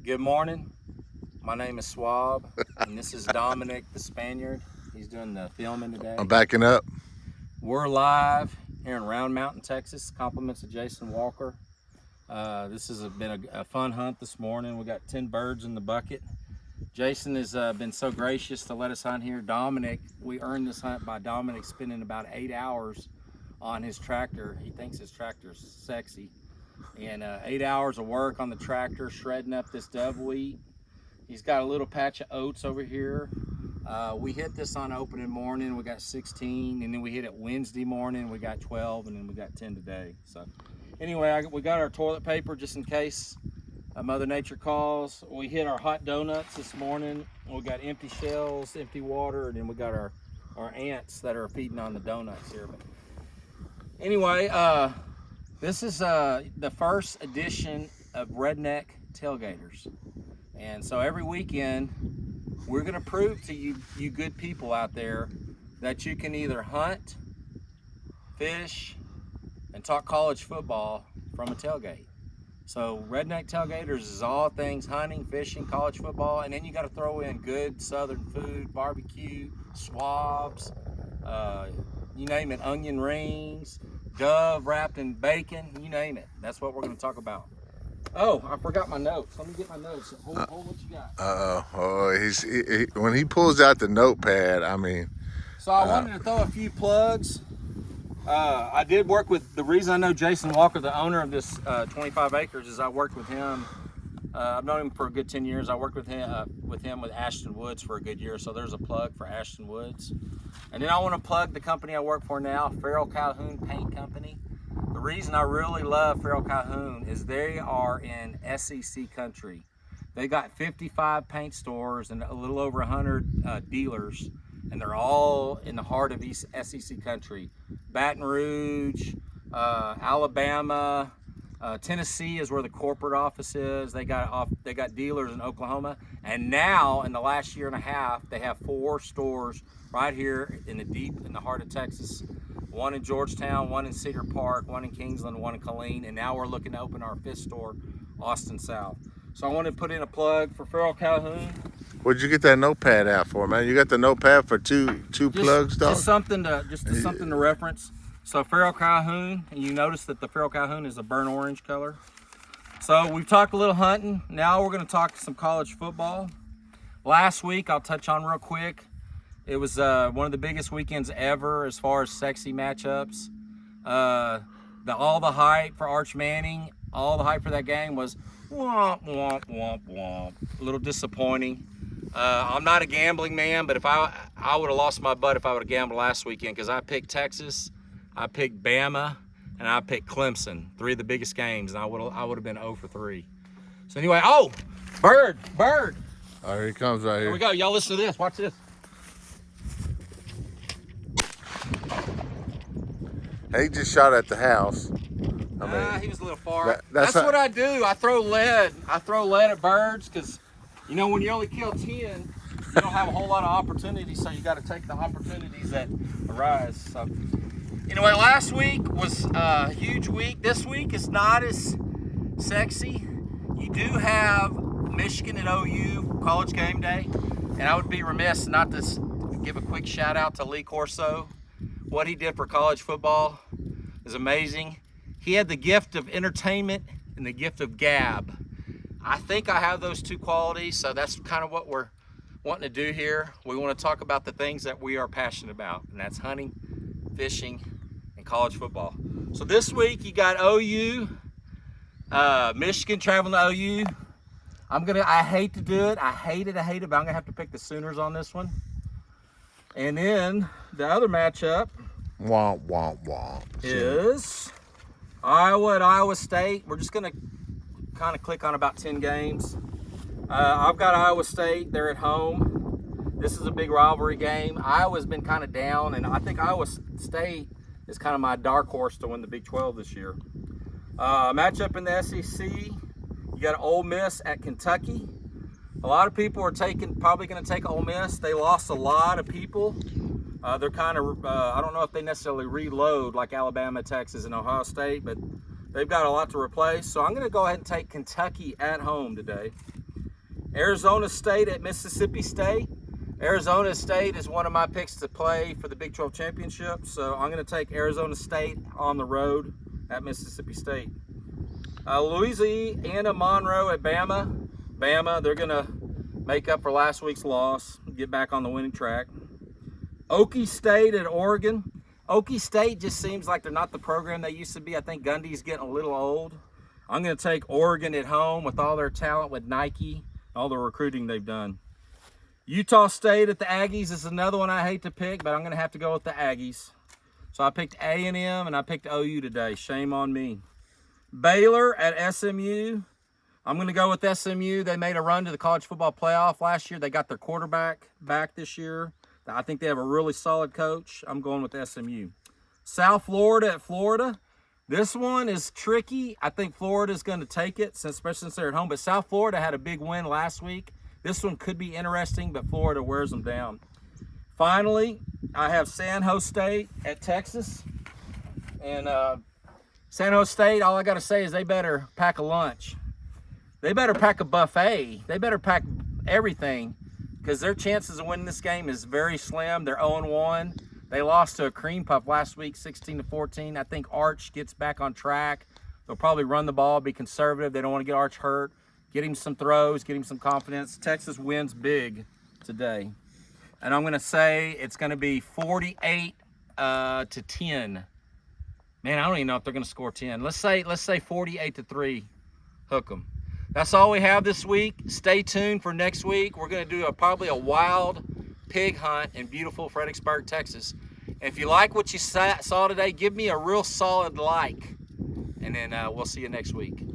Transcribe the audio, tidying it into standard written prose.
Good morning. My name is Swab, and this is Dominic the Spaniard. He's doing the filming today. I'm backing up. We're live here in Round Mountain, Texas. Compliments of Jason Walker. This has been a fun hunt this morning. We got 10 birds in the bucket. Jason has been so gracious to let us hunt here. Dominic, we earned this hunt by Dominic spending about 8 hours on his tractor. He thinks his tractor's sexy. And 8 hours of work on the tractor, shredding up this dove wheat. He's got a little patch of oats over here. We hit this on opening morning, we got 16, and then we hit it Wednesday morning, we got 12, and then we got 10 today. So anyway, we got our toilet paper just in case Mother Nature calls. We hit our hot donuts this morning. We got empty shells, empty water, and then we got our ants that are feeding on the donuts here. But anyway, this is the first edition of Redneck Tailgators. And so every weekend, we're gonna prove to you good people out there that you can either hunt, fish, and talk college football from a tailgate. So Redneck Tailgators is all things hunting, fishing, college football, and then you gotta throw in good Southern food, barbecue, swabs, you name it, onion rings, dove wrapped in bacon, you name it. That's what we're gonna talk about. Oh, I forgot my notes. Let me get my notes. Hold what you got. Oh, when he pulls out the notepad, I mean. So I wanted to throw a few plugs. I did work with, the reason I know Jason Walker, the owner of this 25 acres, is I worked with him. I've known him for a good 10 years. I worked with him with Ashton Woods for a good year, so there's a plug for Ashton Woods. And then I want to plug the company I work for now, Farrell Calhoun Paint Company. The reason I really love Farrell Calhoun is they are in SEC country. They got 55 paint stores and a little over 100 dealers, and they're all in the heart of East SEC country. Baton Rouge, Alabama, Tennessee is where the corporate office is. They got dealers in Oklahoma, and now in the last year and a half, they have 4 stores right here in the heart of Texas. One in Georgetown, one in Cedar Park, one in Kingsland, one in Killeen, and now we're looking to open our 5th store, Austin South. So I want to put in a plug for Farrell Calhoun. What'd you get that notepad out for, man? You got the notepad for two plugs, dog? Just something to reference. So Farrell Calhoun, and you notice that the Farrell Calhoun is a burnt orange color. So we've talked a little hunting. Now we're going to talk some college football. Last week, I'll touch on real quick. It was one of the biggest weekends ever as far as sexy matchups. All the hype for Arch Manning, all the hype for that game was womp, womp, womp, womp. A little disappointing. I'm not a gambling man, but if I would have lost my butt if I would have gambled last weekend, because I picked Texas, I picked Bama, and I picked Clemson, 3 of the biggest games, and I would have been 0 for 3. So anyway, oh, bird. Oh, here he comes right Here here. we go. Y'all listen to this. Watch this. He just shot at the house. He was a little far. That's what I do. I throw lead. at birds because, when you only kill 10, you don't have a whole lot of opportunities, so you got to take the opportunities that arise. So anyway, last week was a huge week. This week is not as sexy. You do have Michigan and OU college game day, and I would be remiss not to give a quick shout out to Lee Corso. What he did for college football is amazing. He had the gift of entertainment and the gift of gab. I think I have those 2 qualities, so that's kind of what we're wanting to do here. We want to talk about the things that we are passionate about, and that's hunting, fishing, and college football. So this week you got OU, Michigan traveling to OU. I hate to do it. I hate it, but I'm gonna have to pick the Sooners on this one. And then the other matchup Womp, womp, womp. is Iowa at Iowa State. We're just gonna kind of click on about 10 games. I've got Iowa State. They're at home. This is a big rivalry game. Iowa's been kind of down, and I think Iowa State is kind of my dark horse to win the Big 12 this year. Matchup in the SEC, you got Ole Miss at Kentucky. A lot of people are probably going to take Ole Miss. They lost a lot of people. They're kind of, I don't know if they necessarily reload like Alabama, Texas, and Ohio State, but they've got a lot to replace. So I'm going to go ahead and take Kentucky at home today. Arizona State at Mississippi State. Arizona State is one of my picks to play for the Big 12 Championship, so I'm going to take Arizona State on the road at Mississippi State. Louisiana Monroe at Bama. Bama, they're going to make up for last week's loss, get back on the winning track. Okie State at Oregon. Okie State just seems like they're not the program they used to be. I think Gundy's getting a little old. I'm going to take Oregon at home with all their talent with Nike, all the recruiting they've done. Utah State at the Aggies is another one I hate to pick, but I'm going to have to go with the Aggies. So I picked A&M and I picked OU today. Shame on me. Baylor at SMU. I'm going to go with SMU. They made a run to the college football playoff last year. They got their quarterback back this year. I think they have a really solid coach. I'm going with SMU. South Florida at Florida. This one is tricky. I think Florida's going to take it, especially since they're at home. But South Florida had a big win last week. This one could be interesting, but Florida wears them down. Finally, I have San Jose State at Texas. And San Jose State, all I got to say is they better pack a lunch. They better pack a buffet. They better pack everything, because their chances of winning this game is very slim. They're 0-1. They lost to a cream puff last week, 16-14. I think Arch gets back on track. They'll probably run the ball, be conservative. They don't want to get Arch hurt. Get him some throws, get him some confidence. Texas wins big today. And I'm going to say it's going to be 48 to 10. Man, I don't even know if they're going to score 10. Let's say 48-3. Hook 'em. That's all we have this week. Stay tuned for next week. We're going to do probably a wild pig hunt in beautiful Fredericksburg, Texas. If you like what you saw today, give me a real solid like. And then we'll see you next week.